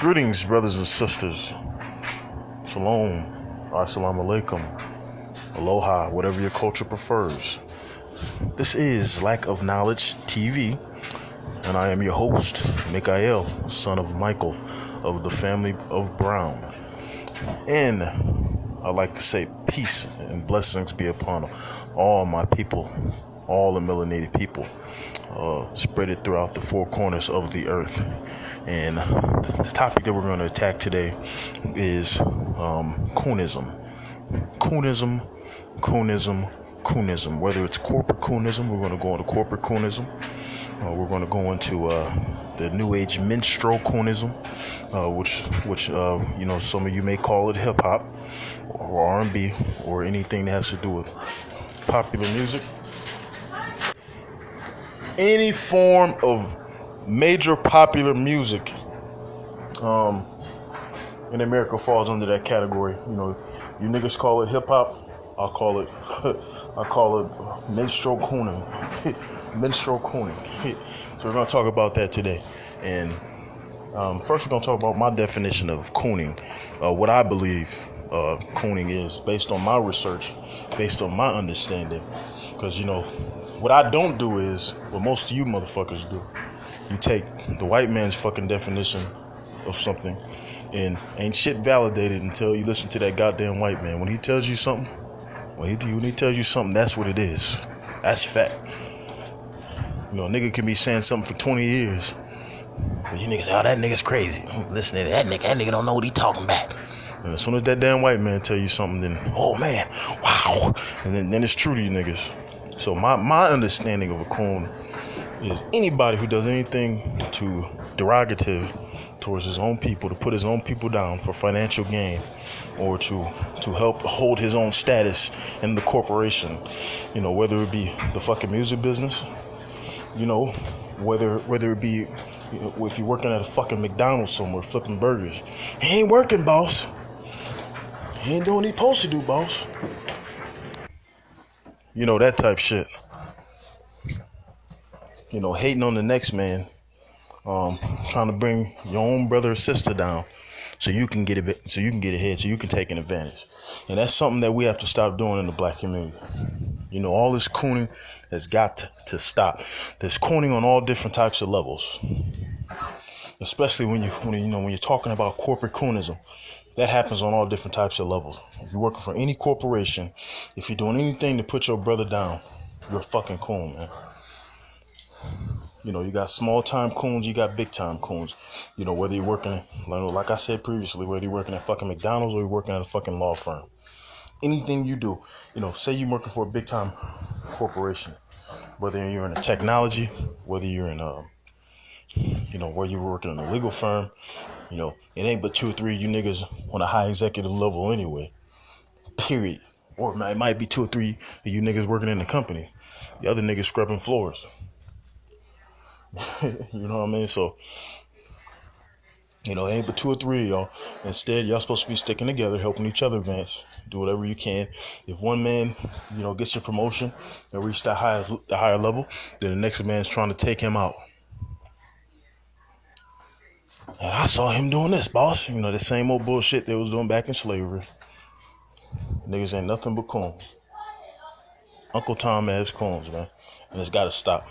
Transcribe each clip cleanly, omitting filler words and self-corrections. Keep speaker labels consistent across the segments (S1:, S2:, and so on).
S1: Greetings, brothers and sisters. Shalom. Assalamu alaikum. Aloha, whatever your culture prefers. This is Lack of Knowledge TV, and I am your host, Mikael, son of Michael, of the family of Brown. And I'd like to say peace and blessings be upon all my people, all the melanated people, spread it throughout the four corners of the earth. And the topic that we're going to attack today is coonism. Coonism. Whether it's corporate coonism, we're going to go into corporate coonism. We're going to go into the New Age minstrel coonism, which some of you may call it hip hop or R&B or anything that has to do with popular music. Any form of major popular music in America falls under that category. You know, you niggas call it hip hop. I call it minstrel cooning. Minstrel cooning. So we're gonna talk about that today. And first we're gonna talk about my definition of cooning, what I believe cooning is based on my research, based on my understanding. Because what I don't do is what most of you motherfuckers do. You take the white man's fucking definition of something and ain't shit validated until you listen to that goddamn white man. When he tells you something, when he tells you something, that's what it is. That's fact. A nigga can be saying something for 20 years. But you niggas, that nigga's crazy. Listen to that nigga don't know what he talking about. And as soon as that damn white man tell you something, then, oh man, wow. And then it's true to you niggas. So my understanding of a coon is anybody who does anything to derogative towards his own people, to put his own people down for financial gain, or to help hold his own status in the corporation, whether it be the fucking music business, whether it be if you're working at a fucking McDonald's somewhere flipping burgers. He ain't working, boss. He ain't doing what he's supposed to do, boss. That type shit. Hating on the next man, trying to bring your own brother or sister down so you can get ahead, so you can take an advantage. And that's something that we have to stop doing in the black community. All this cooning has got to stop. There's cooning on all different types of levels, especially when you're talking about corporate coonism. That happens on all different types of levels. If you're working for any corporation, if you're doing anything to put your brother down, you're a fucking coon, man. You got small time coons, you got big time coons. Whether you're working, like I said previously, whether you're working at fucking McDonald's or you're working at a fucking law firm. Anything you do, say you're working for a big time corporation, whether you're in a technology, whether you're in where you're working in a legal firm, it ain't but 2 or 3 of you niggas on a high executive level anyway. Period. Or it might be 2 or 3 of you niggas working in the company. The other niggas scrubbing floors. You know what I mean? So, it ain't but 2 or 3 of y'all. Instead, y'all supposed to be sticking together, helping each other advance. Do whatever you can. If one man, gets your promotion and reach the higher level, then the next man's trying to take him out. And I saw him doing this, boss. The same old bullshit they was doing back in slavery. Niggas ain't nothing but coons. Uncle Tom ass coons, man. And it's gotta stop.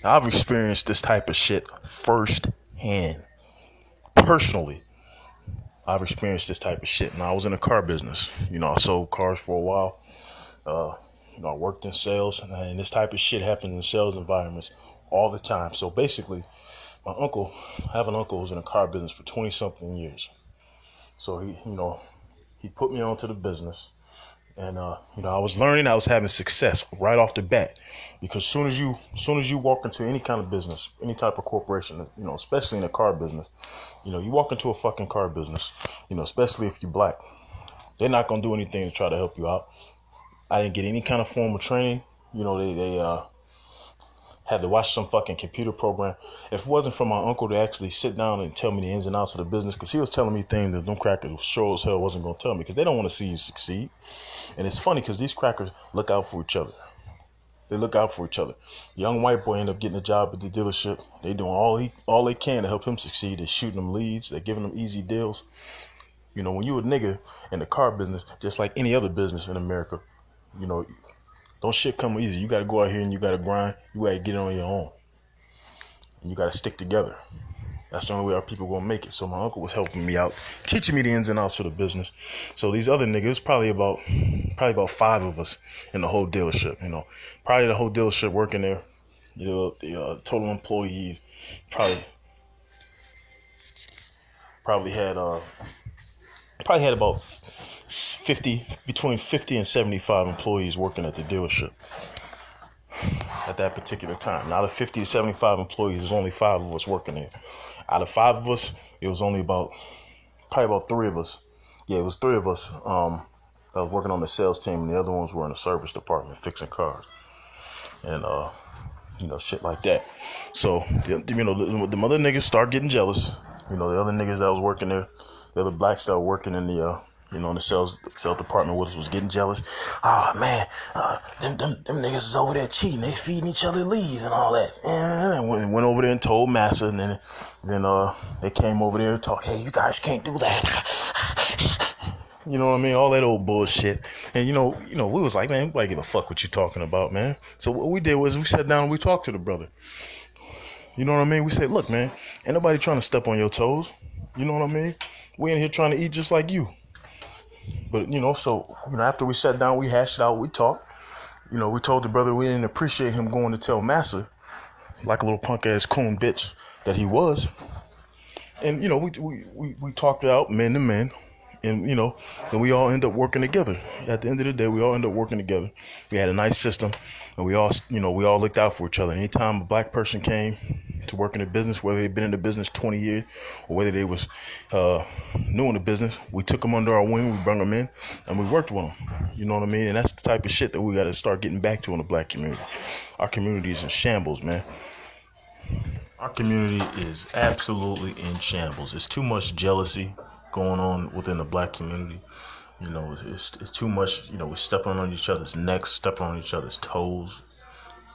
S1: I've experienced this type of shit firsthand. Personally, I've experienced this type of shit. And I was in the car business. I sold cars for a while. I worked in sales. And this type of shit happens in sales environments all the time. So basically, I have an uncle who's in the car business for 20-something years. So he put me onto the business. And, I was learning, I was having success right off the bat. Because soon as you walk into any kind of business, any type of corporation, especially in the car business, you walk into a fucking car business, especially if you're black, they're not going to do anything to try to help you out. I didn't get any kind of formal training. They had to watch some fucking computer program. If it wasn't for my uncle to actually sit down and tell me the ins and outs of the business, because he was telling me things that them crackers sure as hell wasn't going to tell me, because they don't want to see you succeed. And it's funny because these crackers look out for each other. They look out for each other. Young white boy end up getting a job at the dealership. They doing all they can to help him succeed. They're shooting him leads. They're giving him easy deals. You know, when you a nigga in the car business, just like any other business in America, you know, don't shit come easy. You got to go out here and you got to grind. You got to get it on your own. And you got to stick together. That's the only way our people gonna make it. So my uncle was helping me out, teaching me the ins and outs of the business. So these other niggas, probably about 5 of us in the whole dealership. You know, probably the whole dealership working there. You know, the total employees probably had about 50, between 50 and 75 employees working at the dealership at that particular time. Now, out of 50 to 75 employees, there's only 5 of us working there. Out of 5 of us, it was only probably about 3 of us. Yeah, it was 3 of us that was working on the sales team, and the other ones were in the service department fixing cars and you know, shit like that. So you know, the other niggas start getting jealous. You know, the other niggas that was working there, the other blacks that were working in the you know, in the sales department with us was getting jealous. Oh man, them niggas is over there cheating. They feeding each other leads and all that. And went over there and told Massa, and then they came over there and talked. Hey, you guys can't do that. You know what I mean? All that old bullshit. And you know, we was like, man, nobody give a fuck what you talking about, man. So what we did was we sat down and we talked to the brother. You know what I mean? We said, look, man, ain't nobody trying to step on your toes. You know what I mean? We in here trying to eat just like you. But, you know, so, you know, after we sat down, we hashed it out, we talked. You know, we told the brother we didn't appreciate him going to tell Massa, like a little punk ass coon bitch that he was. And, you know, we talked it out, man to man. And, you know, then we all end up working together. At the end of the day, we all end up working together. We had a nice system, and we all looked out for each other. Anytime a black person came to work in the business, whether they'd been in the business 20 years or whether they was new in the business, we took them under our wing, we brought them in, and we worked with them. You know what I mean? And that's the type of shit that we got to start getting back to in the black community. Our community is in shambles, man. Our community is absolutely in shambles. There's too much jealousy going on within the black community. You know, it's too much. You know, we're stepping on each other's necks, stepping on each other's toes,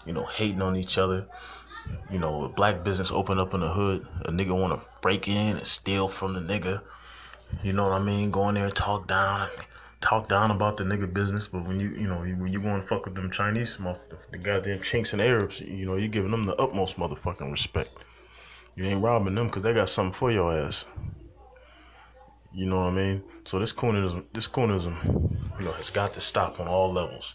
S1: you know, hating on each other. You know, a black business open up in the hood, a nigga want to break in and steal from the nigga. You know what I mean? Go in there and talk down about the nigga business. But when you going to fuck with them Chinese, the goddamn Chinks and Arabs, you know, you giving them the utmost motherfucking respect. You ain't robbing them because they got something for your ass. You know what I mean? So this coonism, you know, has got to stop on all levels.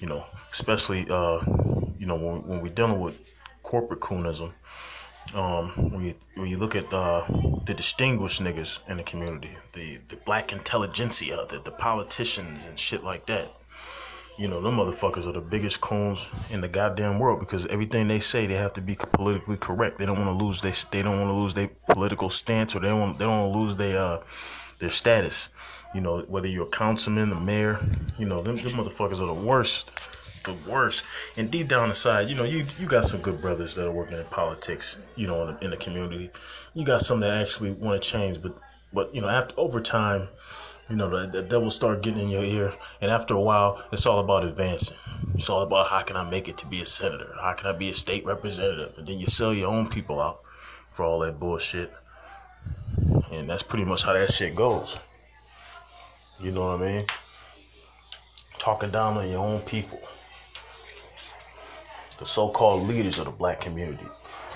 S1: You know, especially, you know, when we're dealing with corporate coonism, when you look at the distinguished niggas in the community, the black intelligentsia, the politicians and shit like that. You know, them motherfuckers are the biggest coons in the goddamn world because everything they say, they have to be politically correct. They don't want to lose their political stance, or they don't want to lose their status. You know, whether you're a councilman, a mayor, you know, them motherfuckers are the worst. And deep down inside, you know, you got some good brothers that are working in politics, you know, in the community. You got some that actually want to change, but you know, over time, you know, the devil start getting in your ear, and after a while, it's all about advancing. It's all about how can I make it to be a senator? How can I be a state representative? And then you sell your own people out for all that bullshit. And that's pretty much how that shit goes. You know what I mean? Talking down on your own people. The so-called leaders of the black community.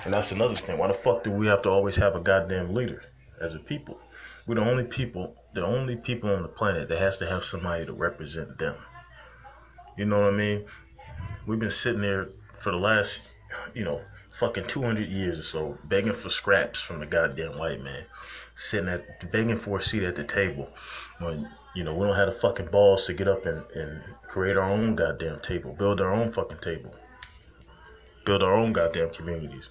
S1: And that's another thing. Why the fuck do we have to always have a goddamn leader as a people? We're the only people on the planet that has to have somebody to represent them. You know what I mean? We've been sitting there for the last, you know, fucking 200 years or so, begging for scraps from the goddamn white man. Begging for a seat at the table. When, you know, we don't have the fucking balls to get up and create our own goddamn table. Build our own fucking table. Build our own goddamn communities.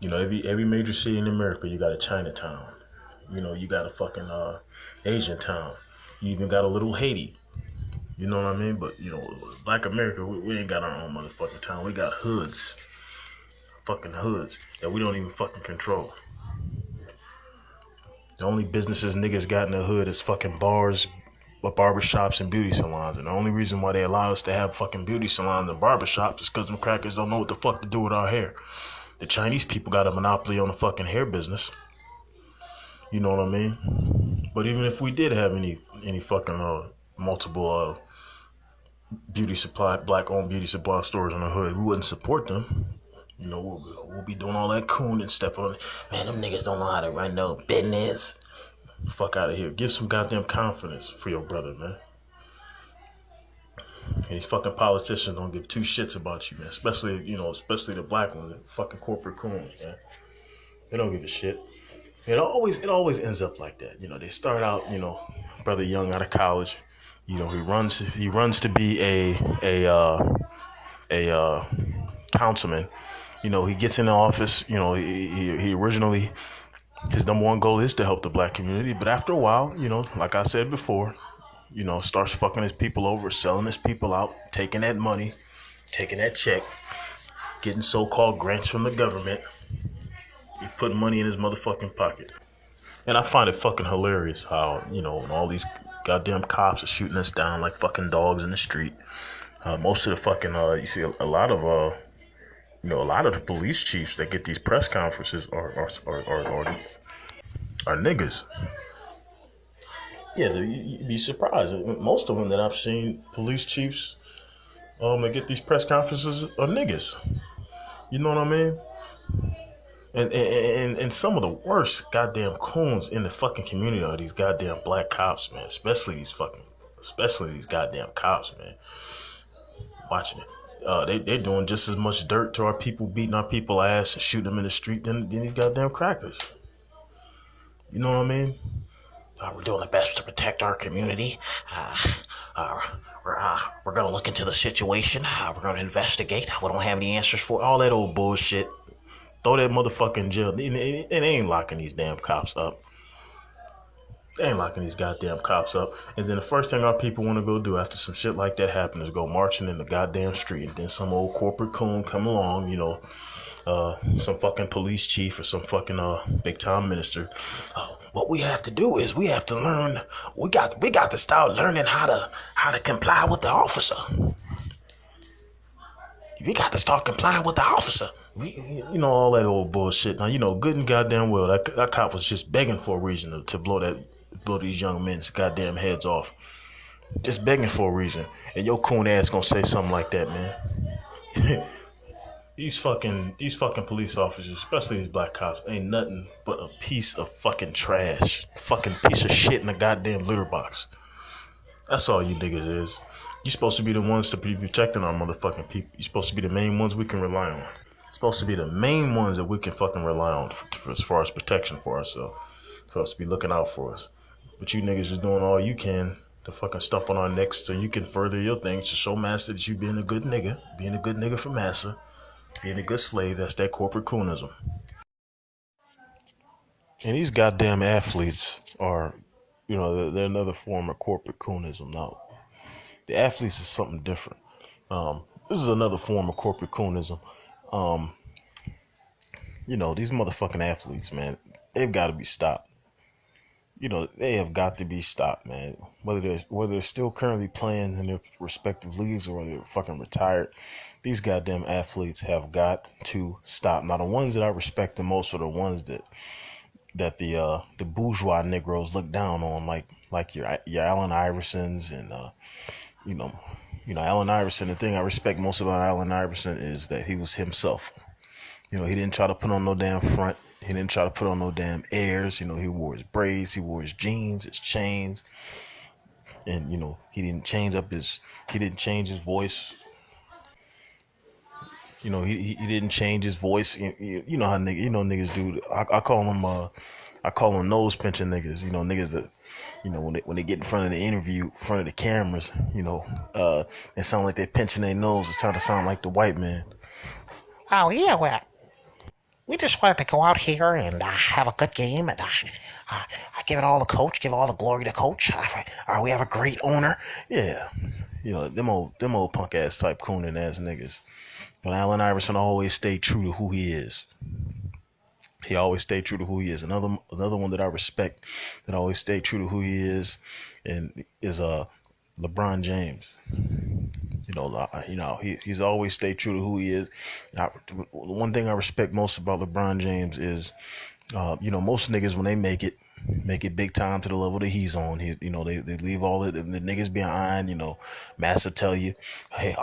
S1: You know, every major city in America, you got a Chinatown. You know, you got a fucking Asian town. You even got a little Haiti. You know what I mean? But, you know, Black America, we ain't got our own motherfucking town. We got hoods. Fucking hoods that we don't even fucking control. The only businesses niggas got in the hood is fucking bars, barbershops and beauty salons. And the only reason why they allow us to have fucking beauty salons and barbershops is because them crackers don't know what the fuck to do with our hair. The Chinese people got a monopoly on the fucking hair business. You know what I mean? But even if we did have any fucking multiple black-owned beauty supply stores in the hood, we wouldn't support them. You know, we'll be doing all that coon and step on it. Man, them niggas don't know how to run no business. Fuck out of here. Give some goddamn confidence for your brother, man. And these fucking politicians don't give two shits about you, man. Especially the black ones, the fucking corporate coons, man. They don't give a shit. It always ends up like that. You know, they start out, brother young out of college. You know, he runs to be a councilman. You know, he gets in the office. You know, he originally, his number one goal is to help the black community. But after a while, like I said before, starts fucking his people over, selling his people out, taking that money, taking that check, getting so-called grants from the government. He put money in his motherfucking pocket. And I find it fucking hilarious how, all these goddamn cops are shooting us down like fucking dogs in the street. Most of the fucking, you see a lot of the police chiefs that get these press conferences are niggas. Yeah, you'd be surprised. Most of them that I've seen, police chiefs, that get these press conferences are niggas. You know what I mean? And some of the worst goddamn coons in the fucking community are these goddamn black cops, man. Especially these goddamn cops, man. Watching it. They're doing just as much dirt to our people, beating our people ass and shooting them in the street than these goddamn crackers. You know what I mean? We're doing the best to protect our community. We're going to look into the situation. We're going to investigate. We don't have any answers for all that old bullshit. Throw that motherfucker in jail. And they ain't locking these damn cops up. They ain't locking these goddamn cops up. And then the first thing our people want to go do after some shit like that happens is go marching in the goddamn street. And then some old corporate coon come along, some fucking police chief or some fucking big time minister. What we have to do is we have to learn. We got to start learning how to comply with the officer. We got to start complying with the officer. All that old bullshit. Now, good and goddamn well, that cop was just begging for a reason to blow these young men's goddamn heads off. Just begging for a reason. And your coon ass gonna say something like that, man. These fucking police officers, especially these black cops, ain't nothing but a piece of fucking trash. Fucking piece of shit in a goddamn litter box. That's all you niggas is. You supposed to be the ones to be protecting our motherfucking people. You supposed to be the main ones we can rely on. Supposed to be the main ones that we can fucking rely on for as far as protection for ourselves. Supposed to be looking out for us. But you niggas is doing all you can to fucking stump on our necks so you can further your things to show master that you being a good nigga for massa, being a good slave. That's that corporate coonism. And these goddamn athletes are, they're another form of corporate coonism. Now, the athletes is something different. This is another form of corporate coonism. These motherfucking athletes, man, they've got to be stopped. They have got to be stopped, man. Whether they're still currently playing in their respective leagues or whether they're fucking retired, these goddamn athletes have got to stop. Now, the ones that I respect the most are the ones that the bourgeois Negroes look down on, like your Allen Iversons and Allen Iverson. The thing I respect most about Allen Iverson is that he was himself. He didn't try to put on no damn front. He didn't try to put on no damn airs. He wore his braids, he wore his jeans, his chains, and he didn't change his voice. He didn't change his voice. You know how niggas do. I call them nose pinching niggas. Niggas that when they get in front of the interview, in front of the cameras, it sound like they're pinching their nose. It's trying to sound like the white man.
S2: Oh yeah, well, we just wanted to go out here and have a good game, and I give it all to Coach, give all the glory to Coach. We have a great owner.
S1: Yeah, them old punk ass type cooning ass niggas. But Allen Iverson always stayed true to who he is. He always stayed true to who he is. Another one that I respect, that always stayed true to who he is, and is LeBron James. He's always stayed true to who he is. One thing I respect most about LeBron James is, most niggas when they make it big time to the level that he's on. They leave all the niggas behind. Massa tell you, hey,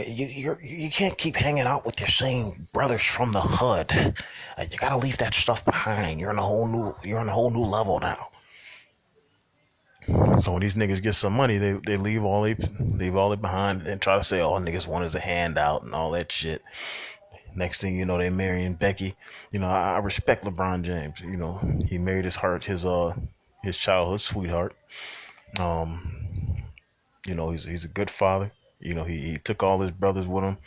S1: you can't keep hanging out with your same brothers from the hood. You gotta leave that stuff behind. You're on a whole new level now. So when these niggas get some money, they leave all it behind and try to say all niggas want is a handout and all that shit. Next thing you know, they marrying Becky. I respect LeBron James. He married his childhood sweetheart. He's a good father. He took all his brothers with him,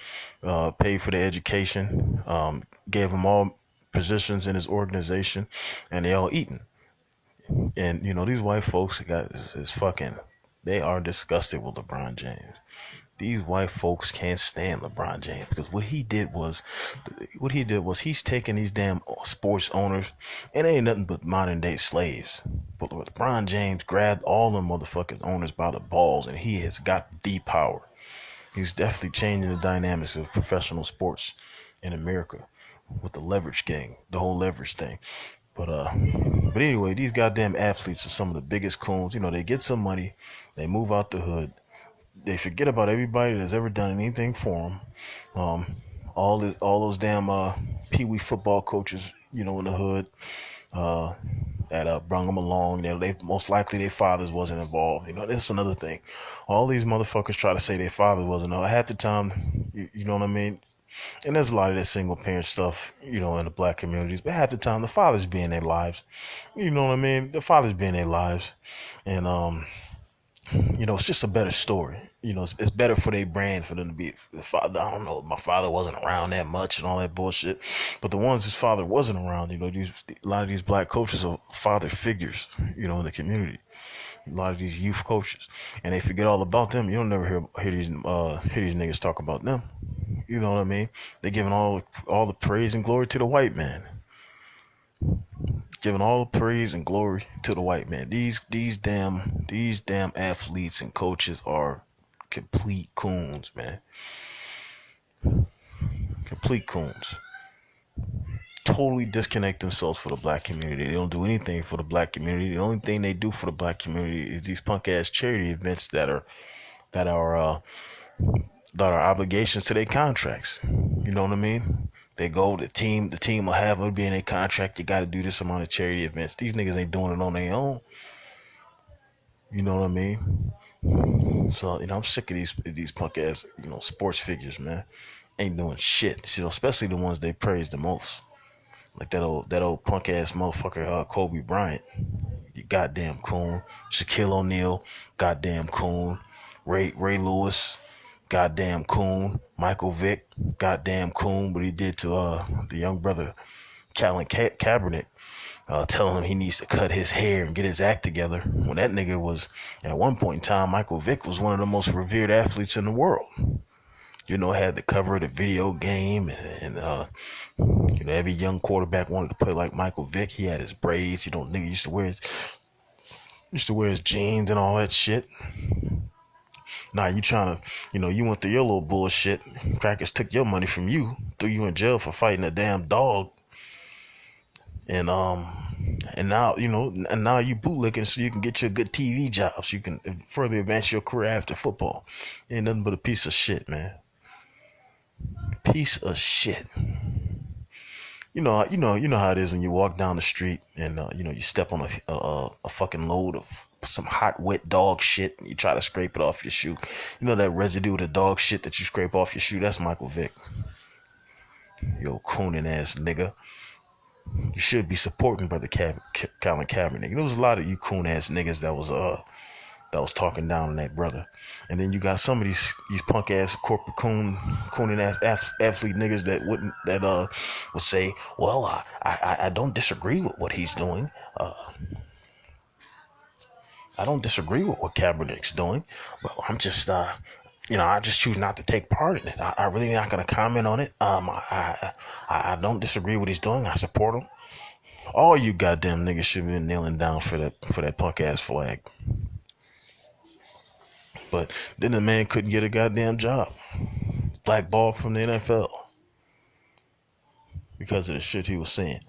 S1: paid for their education, gave them all positions in his organization, and they all eating. And these white folks they are disgusted with LeBron James. These white folks can't stand LeBron James because what he did was he's taking these damn sports owners, and they ain't nothing but modern day slaves. But LeBron James grabbed all them motherfucking owners by the balls, and he has got the power. He's definitely changing the dynamics of professional sports in America with the leverage game, the whole leverage thing. But anyway, these goddamn athletes are some of the biggest coons. They get some money, they move out the hood, they forget about everybody that's ever done anything for them. All those damn pee wee football coaches, in the hood, that brung them along. They most likely their fathers wasn't involved. That's another thing. All these motherfuckers try to say their fathers wasn't. Half the time, you know what I mean. And there's a lot of that single parent stuff, in the black communities. But half the time, the fathers be in their lives. You know what I mean? The fathers be in their lives, and it's just a better story. It's better for their brand for them to be the father. I don't know. My father wasn't around that much and all that bullshit. But the ones whose father wasn't around, a lot of these black coaches are father figures, in the community. A lot of these youth coaches, and they forget all about them. You don't never hear these niggas talk about them. You know what I mean? They're giving all the praise and glory to the white man. Giving all the praise and glory to the white man. These damn athletes and coaches are complete coons, man. Complete coons. Totally disconnect themselves for the black community. They don't do anything for the black community. The only thing they do for the black community is these punk ass charity events that are obligations to their contracts. You know what I mean? They go, the team will have it be in their contract. You got to do this amount of charity events. These niggas ain't doing it on their own. You know what I mean? So I'm sick of these punk ass sports figures, man. Ain't doing shit. Especially the ones they praise the most, like that old punk ass motherfucker Kobe Bryant. You goddamn coon. Shaquille O'Neal, goddamn coon. Ray Lewis, goddamn coon. Michael Vick, goddamn coon. What he did to the young brother Colin Kaepernick, telling him he needs to cut his hair and get his act together. When that nigga was, at one point in time, Michael Vick was one of the most revered athletes in the world. Had the cover of the video game, and every young quarterback wanted to play like Michael Vick. He had his braids. Nigga used to wear his jeans and all that shit. Now you trying to, you went through your little bullshit. Crackers took your money from you, threw you in jail for fighting a damn dog. And now, and now you bootlicking so you can get you a good TV job, so you can further advance your career after football. Ain't nothing but a piece of shit, man. Piece of shit. You know how it is when you walk down the street and you step on a fucking load of some hot wet dog shit and you try to scrape it off your shoe. That residue of the dog shit that you scrape off your shoe, that's Michael Vick. Yo, cooning ass nigga. You should be supporting Brother Colin Kaepernick. There was a lot of you coon ass niggas that was talking down on that brother. And then you got some of these punk ass corporate cooning ass athlete niggas that would say, well, I don't disagree with what he's doing. I don't disagree with what Kaepernick's doing, but I'm just
S2: I just choose not to take part in it. I really not gonna comment on it. I don't disagree with what he's doing. I support him.
S1: All you goddamn niggas should be kneeling down for that punk ass flag. But then the man couldn't get a goddamn job. Blackballed from the NFL because of the shit he was saying.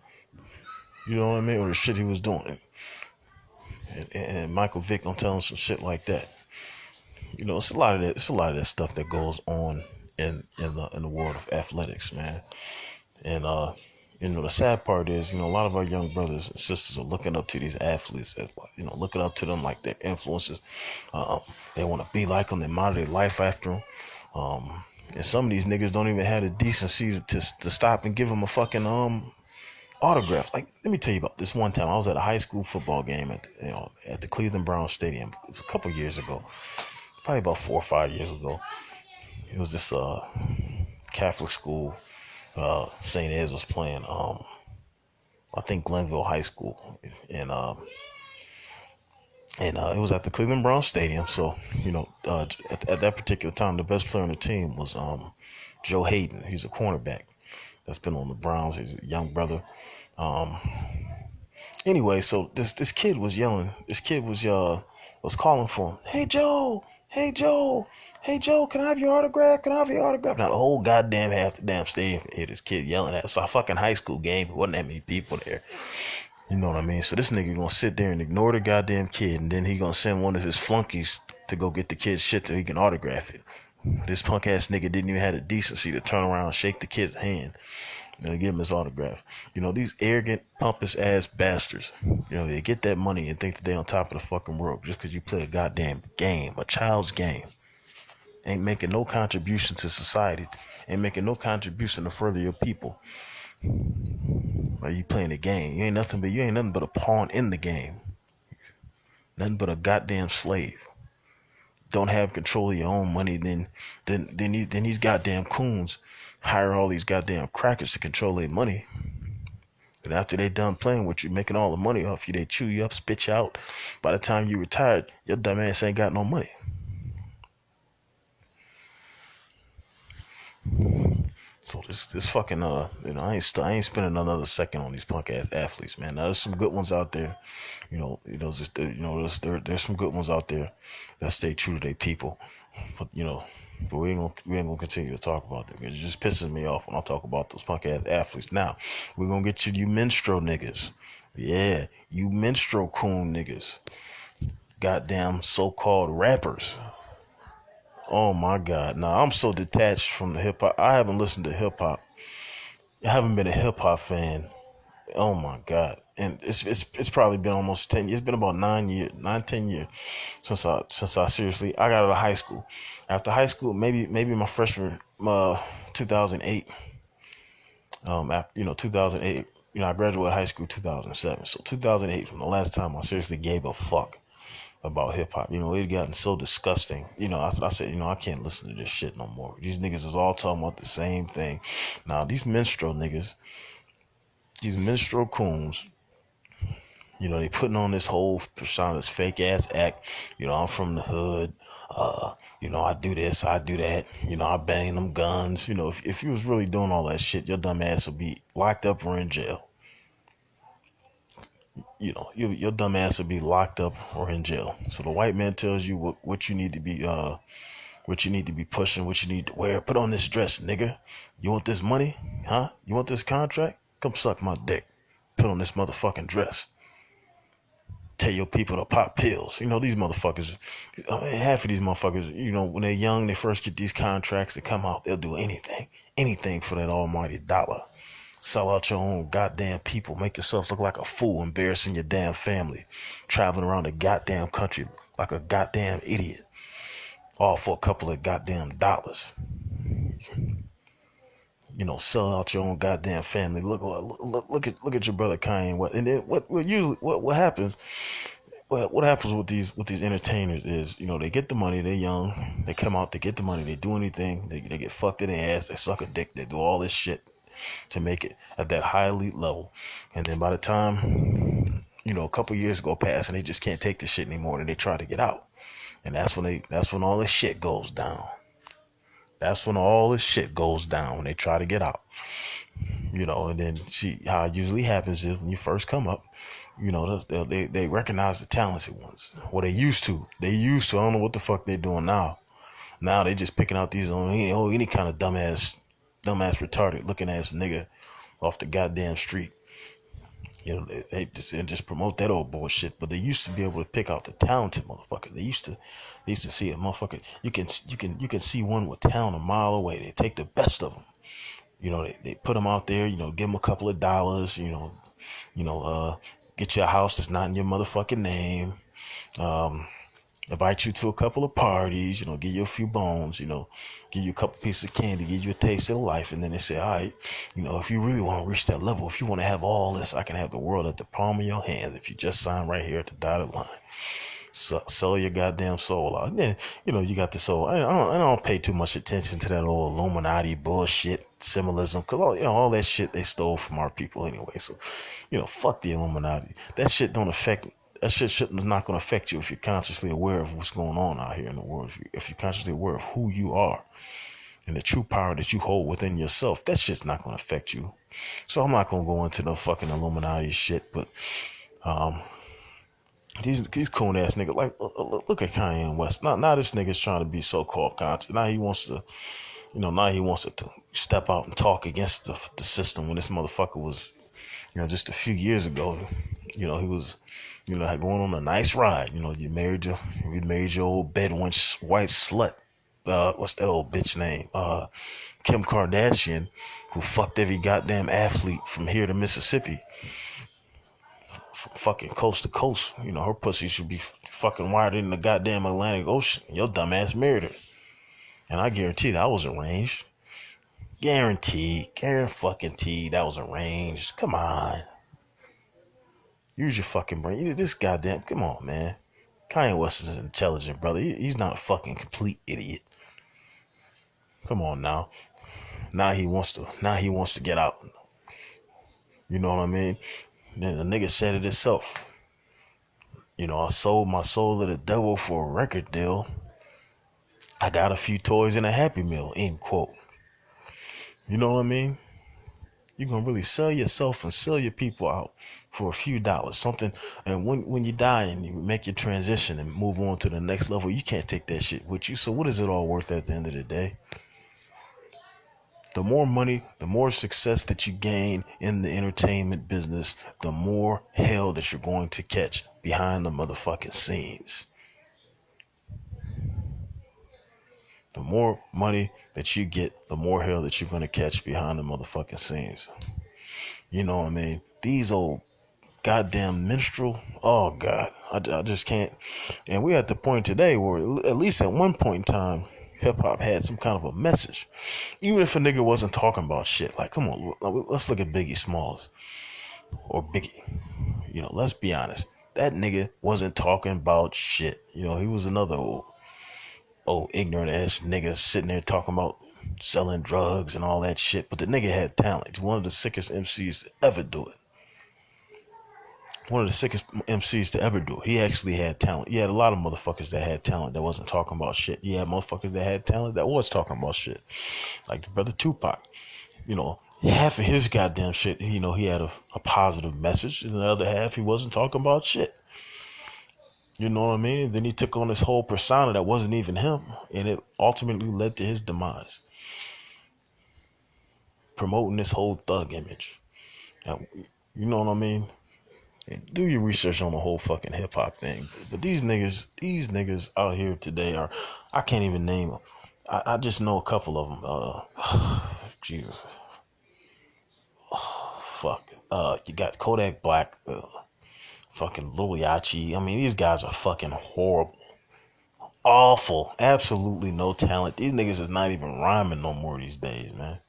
S1: You know what I mean? Or the shit he was doing. And Michael Vick don't tell him some shit like that. It's a lot of that. It's a lot of that stuff that goes on in the world of athletics, man. And the sad part is, a lot of our young brothers and sisters are looking up to these athletes as, looking up to them like their influences. They want to be like them. They model their life after them. And some of these niggas don't even have the decency to stop and give them a fucking autograph. Like, let me tell you about this one time. I was at a high school football game at the Cleveland Browns Stadium. It was a couple years ago, probably about 4 or 5 years ago. It was this Catholic school. St. Ed's was playing. I think Glenville High School, and it was at the Cleveland Browns Stadium. So at that particular time, the best player on the team was Joe Hayden. He's a cornerback that's been on the Browns. He's a young brother. Anyway, so this kid was yelling. This kid was calling for him. Hey Joe, hey Joe, hey Joe, can I have your autograph? Can I have your autograph? Now the whole goddamn half the damn stadium hear this kid yelling at us. It's a fucking high school game. There wasn't that many people there. You know what I mean? So this nigga gonna sit there and ignore the goddamn kid, and then he gonna send one of his flunkies to go get the kid's shit so he can autograph it. This punk ass nigga didn't even have the decency to turn around and shake the kid's hand and give him his autograph. These arrogant, pompous ass bastards, they get that money and think that they on top of the fucking world just because you play a goddamn game, a child's game. Ain't making no contribution to society. Ain't making no contribution to further your people. While you playing the game, you ain't nothing but a pawn in the game. Nothing but a goddamn slave. Don't have control of your own money, then these goddamn coons hire all these goddamn crackers to control their money. And after they done playing with you, making all the money off you, they chew you up, spit you out. By the time you retired, your dumb ass ain't got no money. So this fucking I ain't spending another second on these punk ass athletes, man. Now there's some good ones out there, there's some good ones out there that stay true to their people, but we ain't gonna continue to talk about them. It just pisses me off when I talk about those punk ass athletes. Now we're gonna get you minstrel niggas, yeah, you minstrel coon niggas, goddamn so-called rappers. Oh my God! Now I'm so detached from the hip hop. I haven't listened to hip hop. I haven't been a hip hop fan. Oh my God! And it's probably been almost 10 years. It's been about 10 years since I seriously I got out of high school. After high school, maybe my freshman 2008. After 2008. I graduated high school 2007. So 2008 from the last time I seriously gave a fuck about hip hop. It had gotten so disgusting. I said, I can't listen to this shit no more. These niggas is all talking about the same thing. Now, these minstrel niggas, these minstrel coons, they putting on this whole persona, this fake ass act. I'm from the hood. I do this, I do that. I bang them guns. If you was really doing all that shit, your dumb ass would be locked up or in jail. Your dumb ass would be locked up or in jail. So the white man tells you what you need to be pushing, what you need to wear. Put on this dress, nigga. You want this money? Huh? You want this contract? Come suck my dick. Put on this motherfucking dress. Tell your people to pop pills. These motherfuckers, half of these motherfuckers, when they're young, they first get these contracts, they come out, they'll do anything for that almighty dollar. Sell out your own goddamn people. Make yourself look like a fool, embarrassing your damn family. Traveling around the goddamn country like a goddamn idiot. All for a couple of goddamn dollars. Sell out your own goddamn family. Look at your brother Kanye. And then what happens? What happens with these entertainers is, they get the money, they're young, they come out, they get the money, they do anything, they get fucked in their ass, they suck a dick, they do all this shit to make it at that high elite level. And then by the time, a couple years go past and they just can't take this shit anymore and they try to get out. And that's when all this shit goes down. That's when all this shit goes down when they try to get out. And then how it usually happens is when you first come up, they recognize the talented ones. Well, they used to. I don't know what the fuck they're doing now. Now they just picking out these any kind of dumbass retarded looking ass nigga off the goddamn street. They just promote that old bullshit. But they used to be able to pick out the talented motherfucker. They used to see a motherfucker. You can see one with talent a mile away. They take the best of them. They put them out there. Give them a couple of dollars. Get you a house that's not in your motherfucking name. Invite you to a couple of parties, give you a few bones, give you a couple pieces of candy, give you a taste of life. And then they say, all right, if you really want to reach that level, if you want to have all this, I can have the world at the palm of your hands if you just sign right here at the dotted line. So, sell your goddamn soul out. And then, you got the soul. I don't pay too much attention to that old Illuminati bullshit, symbolism, because all that shit they stole from our people anyway. So, fuck the Illuminati. That shit is not going to affect you if you're consciously aware of what's going on out here in the world. If you're consciously aware of who you are and the true power that you hold within yourself, that shit's not going to affect you. So I'm not going to go into no fucking Illuminati shit, but these coon ass niggas, like, look at Kanye West. Now this nigga's trying to be so-called conscious. Now he wants to, step out and talk against the system when this motherfucker was, just a few years ago, he was, going on a nice ride. You married your old Bedouin white slut. What's that old bitch name? Kim Kardashian, who fucked every goddamn athlete from here to Mississippi. Fucking coast to coast. Her pussy should be fucking wired in the goddamn Atlantic Ocean. Your dumb ass married her. And I guarantee that was arranged. Guaranteed that was arranged. Come on. Use your fucking brain. This goddamn, come on, man. Kanye West is an intelligent brother. He's not a fucking complete idiot. Come on now. Now he wants to get out. You know what I mean? Then the nigga said it himself. I sold my soul to the devil for a record deal. I got a few toys and a Happy Meal, end quote. You know what I mean? You're going to really sell yourself and sell your people out for a few dollars. Something, and when you die and you make your transition and move on to the next level, you can't take that shit with you. So what is it all worth at the end of the day? The more money, the more success that you gain in the entertainment business, the more hell that you're going to catch behind the motherfucking scenes. The more money that you get, the more hell that you're going to catch behind the motherfucking scenes. You know what I mean? These old goddamn minstrel, oh God, I just can't. And we're at the point today where, at least at one point in time, hip-hop had some kind of a message. Even if a nigga wasn't talking about shit. Like, come on, let's look at Biggie Smalls. Or Biggie. Let's be honest. That nigga wasn't talking about shit. He was another old ignorant ass nigga sitting there talking about selling drugs and all that shit. But the nigga had talent. One of the sickest MCs to ever do it. One of the sickest MCs to ever do it. He actually had talent. You had a lot of motherfuckers that had talent that wasn't talking about shit. You had motherfuckers that had talent that was talking about shit. Like the brother Tupac. Half of his goddamn shit, he had a positive message. And the other half, he wasn't talking about shit. You know what I mean? And then he took on this whole persona that wasn't even him. And it ultimately led to his demise. Promoting this whole thug image. Now, you know what I mean? Do your research on the whole fucking hip hop thing. But these niggas out here today are, I can't even name them. I just know a couple of them. Jesus. Fuck. You got Kodak Black, fucking Lil Yachty. I mean, these guys are fucking horrible. Awful. Absolutely no talent. These niggas is not even rhyming no more these days, man.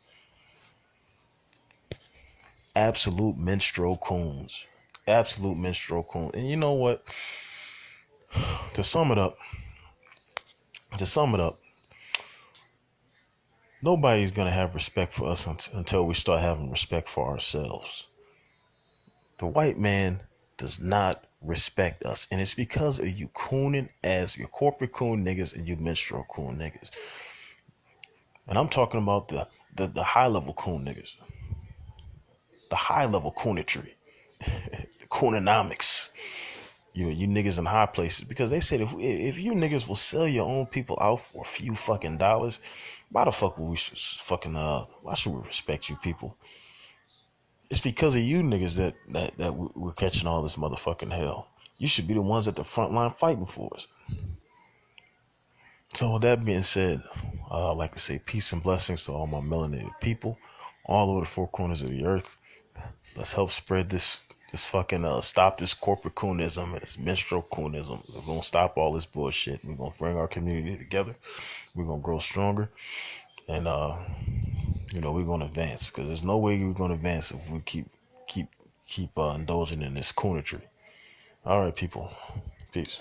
S1: Absolute minstrel coons. Absolute minstrel coons. And you know what? To sum it up, nobody's going to have respect for us until we start having respect for ourselves. The white man does not respect us. And it's because of you cooning as your corporate coon niggas and you minstrel coon niggas. And I'm talking about the high level coon niggas. The high level coonetry. The coonenomics. You niggas in high places. Because they said if you niggas will sell your own people out for a few fucking dollars, why the fuck would we fucking why should we respect you people? It's because of you niggas that we're catching all this motherfucking hell. You should be the ones at the front line fighting for us. So with that being said, I'd like to say peace and blessings to all my melanated people all over the four corners of the earth. Let's help spread this fucking stop this corporate coonism and this menstrual coonism. We're gonna stop all this bullshit. We're gonna bring our community together. We're gonna grow stronger, and we're gonna advance, because there's no way we're gonna advance if we keep indulging in this coonetry. All right, people, peace.